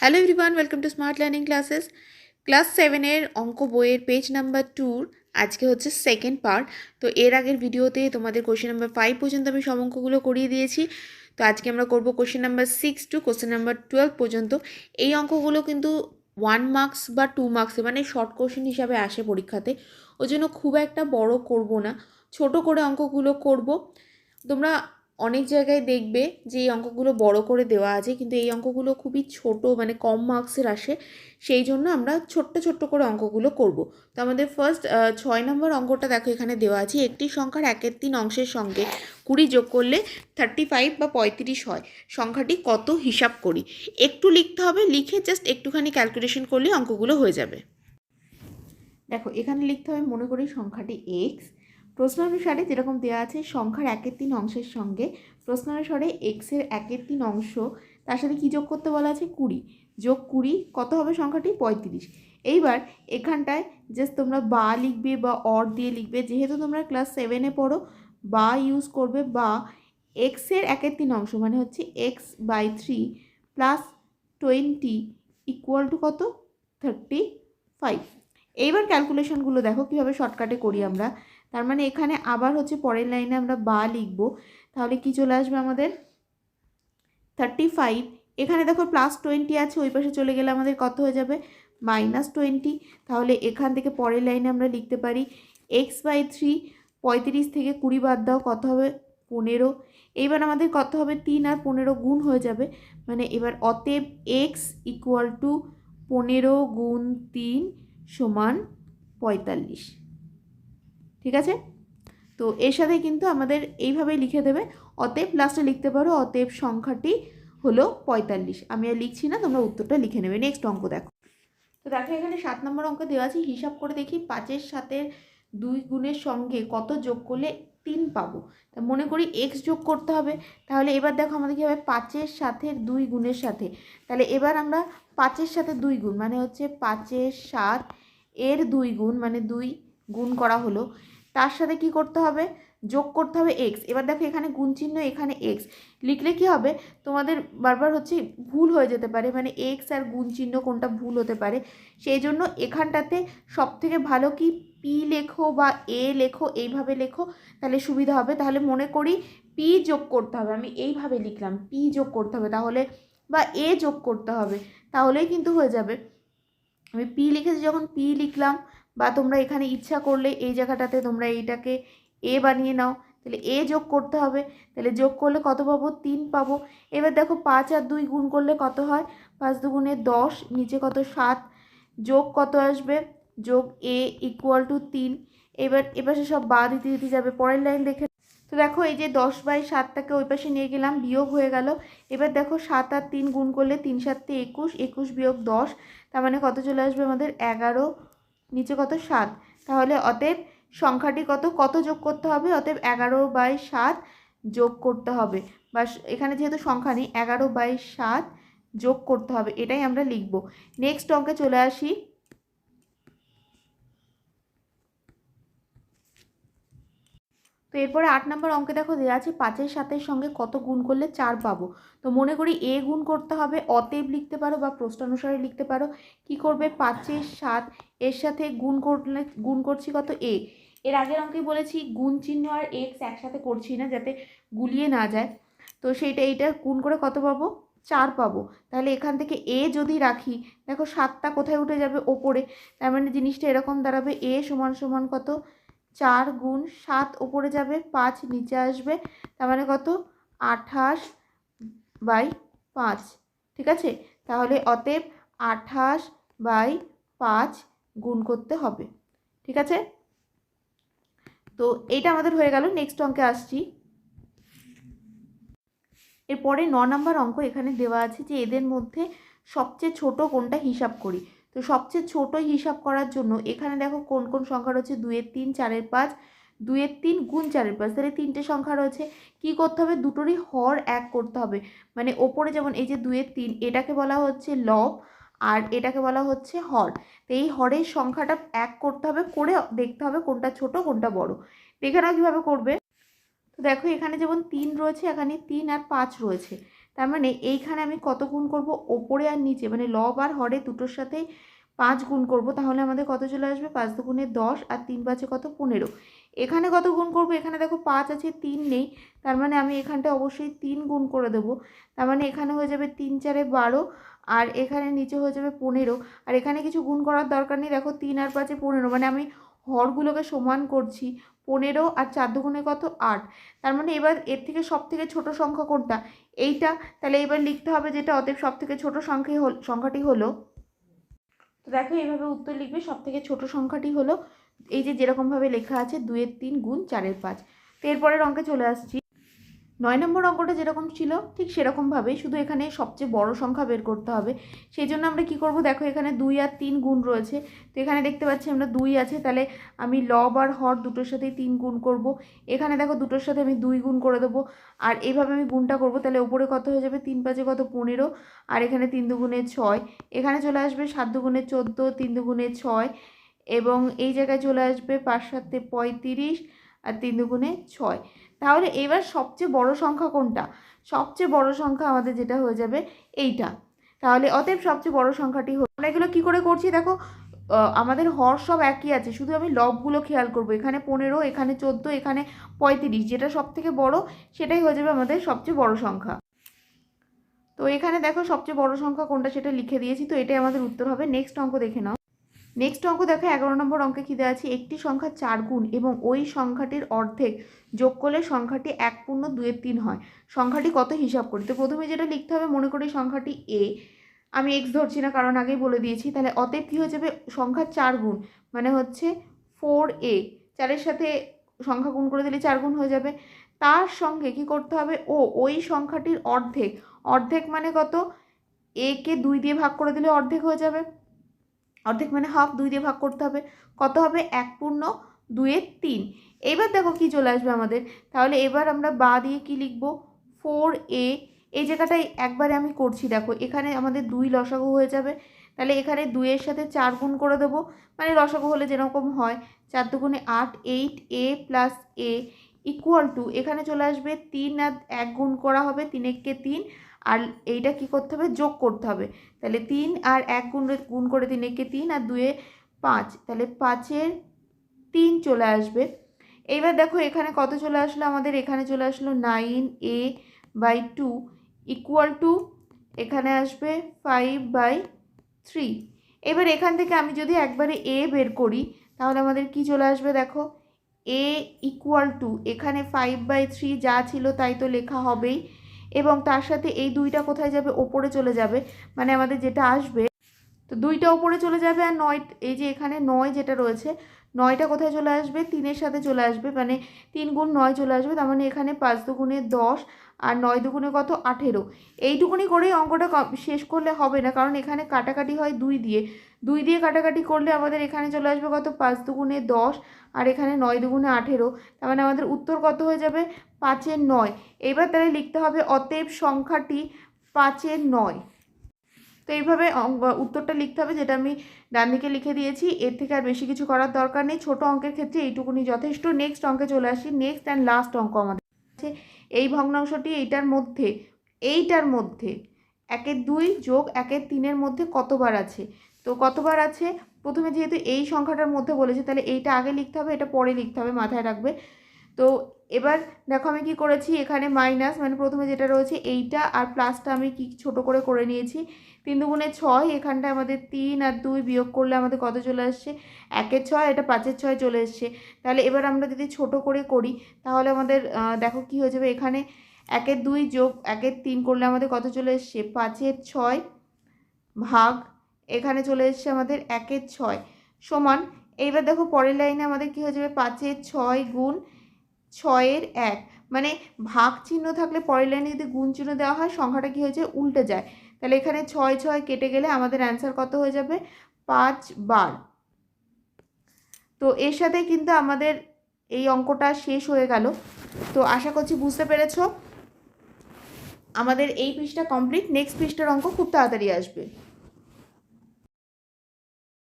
Hello everyone, welcome to smart learning classes. Class 7-এর অঙ্ক বইয়ের পেজ নাম্বার 2 আজকে হচ্ছে সেকেন্ড পার্ট। তো এর আগের ভিডিওতে তোমাদের কোশ্চেন নাম্বার 5 পর্যন্ত আমি সব অঙ্কগুলো করিয়ে দিয়েছি। তো আজকে আমরা করব question number 6 to question number 12 পর্যন্ত। এই অঙ্কগুলো কিন্তু 1 মার্কস বা 2 মার্কসে মানে শর্ট কোশ্চেন হিসাবে আসে পরীক্ষাতে, ওই জন্য খুব একটা বড় করব না, ছোট করে অঙ্কগুলো করব। তোমরা অনেক জায়গায় দেখবে যে এই অঙ্কগুলো বড় করে দেওয়া আছে, কিন্তু এই অঙ্কগুলো খুবই ছোট, মানে কম মার্কসের আসে, সেই জন্য আমরা ছোট্ট ছোট্ট করে অঙ্কগুলো করব। তো আমাদের ফার্স্ট 6 নম্বর অঙ্কটা দেখো, এখানে দেওয়া আছে একটি সংখ্যার 1/3 অংশের সঙ্গে 20 যোগ করলে 35 বা 35 হয়, সংখ্যাটি কত হিসাব করি। একটু লিখতে হবে, লিখে জাস্ট একটুখানি ক্যালকুলেশন করলে অঙ্কগুলো হয়ে যাবে। দেখো এখানে লিখতে হবে, মনে করি সংখ্যাটি এক্স, প্রশ্ন অনুসারে যেরকম দেওয়া আছে সংখ্যার 1/3 অংশের সঙ্গে প্রশ্ন অনুসারে এক্সের 1/3 অংশ, তার সাথে কী যোগ করতে বলা আছে 20, যোগ 20 কত হবে সংখ্যাটি 35। এইবার এখানটায় জাস্ট তোমরা বা লিখবে বা অর দিয়ে লিখবে, যেহেতু তোমরা ক্লাস 7-এ পড়ো বা ইউজ করবে। বা এক্সের 1/3 অংশ মানে হচ্ছে x/3 প্লাস 20 ইকুয়াল টু কত 35। এইবার ক্যালকুলেশনগুলো দেখো কীভাবে শর্টকাটে করি আমরা। তার মানে এখানে আবার হচ্ছে পরের লাইনে আমরা বা লিখব, তাহলে কি চলে আসবে আমাদের 35। এখানে দেখো +20 আছে, ওই পাশে চলে গেলে আমাদের কত হয়ে যাবে -20। তাহলে এখান থেকে পরের লাইনে আমরা লিখতে পারি x/3, 35 থেকে 20 বাদ দাও কত হবে 15। এইবার আমাদের কত হবে 3 আর 15 গুণ হয়ে যাবে, মানে এবার অতএব x ইকুয়াল টু 15 গুণ 3 সমান 45। ঠিক আছে, তো এর সাথে কিন্তু আমাদের এইভাবেই লিখে দেবে, অতএব লাস্টে লিখতে পারো অতএব সংখ্যাটি হলো 45। আমি আর লিখছি না, তোমরা উত্তরটা লিখে নেবে। নেক্সট অঙ্ক দেখো। তো দেখো এখানে 7 নম্বর অঙ্ক দেওয়া আছে, হিসাব করে দেখি 5-এর সাথে 2 গুণের সঙ্গে কত যোগ করলে 3 পাবো। তা মনে করি x যোগ করতে হবে, তাহলে এবার দেখো আমাদের কী হবে 5-এর সাথে 2 গুণের সাথে, তাহলে এবার আমরা 5-এর সাথে 2 গুণ মানে হচ্ছে 5-এর 7 এর 2 গুণ মানে 2 গুণ করা হলো, তার সাথে কি করতে হবে যোগ করতে হবে x। এবার দেখো এখানে গুণ চিহ্ন, এখানে x লিখলে কি হবে তোমাদের বারবার হচ্ছে ভুল হয়ে যেতে পারে, মানে x আর গুণ চিহ্ন কোনটা ভুল হতে পারে, সেই জন্য এখানটাতে সব থেকে ভালো কি p লেখো বা a লেখো, এইভাবে লেখো তাহলে সুবিধা হবে। তাহলে মনে করি p যোগ করতে হবে, আমি এইভাবে লিখলাম p যোগ করতে হবে, তাহলে বা a যোগ করতে হবে, তাহলেই কিন্তু হয়ে যাবে। আমি p লিখেছি, যখন p লিখলাম, বা তোমরা এখানে ইচ্ছা করলে এই জায়গাটাতে তোমরা এইটাকে a বানিয়ে নাও, তাহলে a যোগ করতে হবে, তাহলে যোগ করলে কত পাবো 3 পাবো। এবার দেখো 5 আর 2 গুণ করলে কত হয় 5 দুগুণে 10, নিচে কত 7, যোগ কত আসবে যোগ a ইকুয়াল টু 3। এবার এপাশে সব বাদ দিতে দিতে যাবে, পরের লাইন দেখে। তো দেখো এই যে 10/7টাকে ওই পাশে নিয়ে গেলাম, বিয়োগ হয়ে গেল। এবার দেখো 7 আর 3 গুণ করলে 3 7 21, 21 বিয়োগ 10, তার মানে কত চলে আসবে আমাদের 11, নিচে কত 7। তাহলে অতএব সংখ্যাটি কত কত যোগ করতে হবে, অতএব 11/7 যোগ করতে হবে, বা এখানে যেহেতু সংখ্যা নেই 11/7 যোগ করতে হবে, এটাই আমরা লিখব। নেক্সট অঙ্কে চলে আসি। তো এরপরে 8 নম্বর অঙ্কে দেখো দেওয়া আছে 5-এর 7-এর সঙ্গে কত গুণ করলে 4 পাবো। তো মনে করি a গুণ করতে হবে, অতএব লিখতে পারো বা প্রশ্নানুসারে লিখতে পারো। কি করবে 5-এর 7 এর সাথে গুণ করলে, গুণ করছি কত a, এর আগের অঙ্কে বলেছি গুণ চিহ্ন আর x একসাথে করছি না যাতে গুলিয়ে না যায়, তো এইটা গুণ করে কত পাবো 4 পাবো। তাহলে এখান থেকে a যদি রাখি, দেখো 7টা কোথায় উঠে যাবে ওপরে, তার মানে জিনিসটা এরকম দাঁড়াবে a সমান সমান কত 4 গুণ 7 ওপরে যাবে, 5 নিচে আসবে, তার মানে কত 28/5। ঠিক আছে, তাহলে অতএব 28/5 গুণ করতে হবে। ঠিক আছে, তো এইটা আমাদের হয়ে গেল। নেক্সট অঙ্কে আসছি। এরপরে 9 নম্বর অঙ্ক, এখানে দেওয়া আছে যে এদের মধ্যে সবচেয়ে ছোট কোনটা হিসাব করি। তো সবচেয়ে ছোট হিসাব করার জন্য এখানে দেখো কোন কোন সংখ্যা রয়েছে 2-এর 3, 4-এর 5, 2-এর 3 গুণ 4-এর 5, তাহলে 3টে সংখ্যা রয়েছে। কি করতে হবে দুটোরই হর 1 করতে হবে, মানে ওপরে যেমন এই যে 2-এর 3 এটাকে বলা হচ্ছে লব আর এটাকে বলা হচ্ছে হর, তো এই হরের সংখ্যাটা 1 করতে হবে, করে দেখতে হবে কোনটা ছোট কোনটা বড়। দেখে নাও কীভাবে করবে। তো দেখো এখানে যেমন 3 রয়েছে, এখানে 3 আর 5 রয়েছে, তার মানে এইখানে আমি কত গুণ করব, ওপরে আর নিচে মানে লব আর হরে দুটোর সাথে 5 গুণ করব, তাহলে আমাদের কত চলে আসবে, 5 দুগুণে 10 আর 3 5-এ কত, 15। এখানে কত গুণ করব, এখানে দেখো 5 আছে 3 নেই, তার মানে আমি এখানটা অবশ্যই 3 গুণ করে দেবো। তার মানে এখানে হয়ে যাবে 3 4-এ 12 আর এখানে নিচে হয়ে যাবে 15। আর এখানে কিছু গুণ করার দরকার নেই, দেখো 3 আর 5-এ 15, মানে আমি হরগুলোকে সমান করছি। 15 আর 4 দুগুণে কত, 8। তার মানে এবার এর থেকে সব থেকে ছোট সংখ্যা কোনটা, এইটা। তাহলে এবার লিখতে হবে যেটা, অতএব সব থেকে ছোট সংখ্যাটি হলো, তো দেখো এইভাবে উত্তর লিখবে, সব থেকে ছোট সংখ্যাটি হলো এই যে যেরকমভাবে লেখা আছে 2-এর 3 গুণ 4-এর 5। তো এরপরের অঙ্কে চলে আসছি। 9 নম্বর অঙ্কটা যেরকম ছিল ঠিক সেরকমভাবেই, শুধু এখানে সবচেয়ে বড় সংখ্যা বের করতে হবে। সেই জন্য আমরা কি করব, দেখো এখানে 2 আর 3 গুণ রয়েছে, তো এখানে দেখতে পাচ্ছি আমরা 2 আছে, তাহলে আমি লব আর হর দুটোর সাথেই 3 গুণ করব। এখানে দেখো দুটোর সাথে আমি 2 গুণ করে দেবো, আর এইভাবে আমি গুণটা করব। তাহলে উপরে কত হয়ে যাবে, 3 5-এ কত, 15, আর এখানে 3 দুগুণে 6, এখানে চলে আসবে 7 দুগুণে 14, 3 দুগুণে 6, এবং এই জায়গায় চলে আসবে 5 7-এ 35 আর 3 দুগুণে 6। তাহলে এবার সবচেয়ে বড় সংখ্যা কোনটা, সবচেয়ে বড় সংখ্যা আমাদের যেটা হয়ে যাবে এইটা। তাহলে অতএব সবচেয়ে বড় সংখ্যাটি হলো, আমরা এগুলো কী করে করছি দেখো, আমাদের হর সব একই আছে, শুধু আমি লবগুলো খেয়াল করব। এখানে 15, এখানে 14, এখানে 35, যেটা সব থেকে বড় সেটাই হয়ে যাবে আমাদের সবচেয়ে বড় সংখ্যা। তো এখানে দেখো সবচেয়ে বড় সংখ্যা কোনটা সেটা লিখে দিয়েছি, তো এটাই আমাদের উত্তর হবে। নেক্সট অঙ্ক দেখে নাও। নেক্সট অঙ্ক দেখো, 11 নম্বর অঙ্কে কী দেওয়া আছে, একটি সংখ্যা 4 গুণ এবং ওই সংখ্যাটির অর্ধেক যোগ করলে সংখ্যাটি 1.2-3 হয়, সংখ্যাটি কত হিসাব করি। তো প্রথমে যেটা লিখতে হবে, মনে করি সংখ্যাটি এ, আমি এক্স ধরছি না কারণ আগেই বলে দিয়েছি। তাহলে অতএব কী হয়ে যাবে, সংখ্যা 4 গুণ মানে হচ্ছে 4a, 4-এর সাথে সংখ্যা গুণ করে দিলে 4 গুণ হয়ে যাবে। তার সঙ্গে কি করতে হবে, ওই সংখ্যাটির অর্ধেক, অর্ধেক মানে কত, এ কে 2 দিয়ে ভাগ করে দিলে অর্ধেক হয়ে যাবে, অর্ধেক মানে হাফ, 2 দিয়ে ভাগ করতে হবে, কত হবে, 1.2-3। এইবার দেখো কি চলে আসবে আমাদের, তাহলে এবার আমরা বা দিয়ে কি লিখবো, 4a, এই জায়গাটায় একবারে আমি করছি, দেখো এখানে আমাদের 2 লসাগু হয়ে যাবে, তাহলে এখানে 2-এর সাথে 4 গুণ করে দেবো, মানে লসাগু হলে যেরকম হয় 4 দুগুণে 8, 8a plus a equal to, এখানে চলে আসবে 3 আর 1 গুণ করা হবে, 3 একে 3, আর এইটা কি করতে হবে, যোগ করতে হবে। তাহলে 3 আর 1 গুণ করে 3 একে 3 আর 2-এ 5, তাহলে 5-এর 3 চলে আসবে। এইবার দেখো এখানে কত চলে আসলো আমাদের, এখানে চলে আসলো 9a/2 ইকুয়াল টু, এখানে আসবে 5/3। এবার এখান থেকে আমি যদি একবারে a বের করি, তাহলে আমাদের কি চলে আসবে, দেখো a ইকুয়াল টু, এখানে 5/3 যা ছিল তাই তো লেখা হবেই, এবং তার সাথে এই 2টা কোথায় যাবে, ওপরে চলে যাবে, মানে আমাদের যেটা আসবে, তো 2টা ওপরে চলে যাবে, আর 9, এই যে এখানে 9 যেটা রয়েছে, 9টা কোথায় চলে আসবে, 3-এর সাথে চলে আসবে, মানে 3 গুণ 9 চলে আসবে, তার মানে এখানে 5 দুগুণে 10 আর 9 দুগুণে কত, 18। এইটুকুনি করেই অঙ্কটা শেষ করলে হবে না, কারণ এখানে কাটাকাটি হয় 2 দিয়ে, 2 দিয়ে কাটাকাটি করলে আমাদের এখানে চলে আসবে কত, 5 দুগুণে 10 আর এখানে 9 দুগুণে 18, তার মানে আমাদের উত্তর কত হয়ে যাবে, 5-এর 9। এইবার তাহলে লিখতে হবে, অতএব সংখ্যাটি 5-এর 9। তো এইভাবে উত্তরটা লিখতে হবে, যেটা আমি ডান দিকে লিখে দিয়েছি। এর থেকে আর বেশি কিছু করার দরকার নেই, ছোট অঙ্কের ক্ষেত্রে এইটুকুনি যথেষ্ট। নেক্সট অঙ্কে চলে আসি। নেক্সট অ্যান্ড লাস্ট অঙ্ক আমাদের আছে, এই ভগ্নাংশটি এইটার মধ্যে 1-এর 2 যোগ 1-এর 3-এর মধ্যে কতবার আছে। তো কতবার আছে, প্রথমে যেহেতু এই সংখ্যাটার মধ্যে বলেছে, তাহলে এইটা আগে লিখতে হবে, এটা পরে লিখতে হবে, মাথায় রাখবে। তো এবার দেখো আমি কি করেছি, এখানে মাইনাস মানে প্রথমে যেটা রয়েছে এইটা, আর প্লাসটা আমি কি ছোট করে নিয়েছি, 3 দুগুণে 6, এখানটায় আমাদের 3 আর 2 বিয়োগ করলে আমাদের কত চলে আসছে, 1-এর 6, এটা 5-এর 6 চলে এসছে। তাহলে এবার আমরা যদি ছোট করে করি, তাহলে আমাদের দেখো কি হয়ে যাবে, এখানে 1-এর 2 যোগ 1-এর 3 করলে আমাদের কত চলে এসছে, 5-এর 6 ভাগ, এখানে চলে এসছে আমাদের 1-এর 6 সমান। এইবার দেখো পরের লাইনে আমাদের কি হয়ে যাবে, 5-এর 6 গুণ 6-এর 1, মানে ভাগ চিহ্ন থাকলে পরের লাইনে যদি গুণ চিহ্ন দেওয়া হয়, সংখ্যাটা কি হয়েছে, উল্টে যায়। তাহলে এখানে 6 কেটে গেলে আমাদের অ্যান্সার কত হয়ে যাবে, 5 বার। তো এর সাথে কিন্তু আমাদের এই অঙ্কটা শেষ হয়ে গেল। তো আশা করছি বুঝতে পেরেছো। আমাদের এই পৃষ্ঠা কমপ্লিট, নেক্সট পৃষ্ঠার অঙ্ক খুব তাড়াতাড়ি আসবে।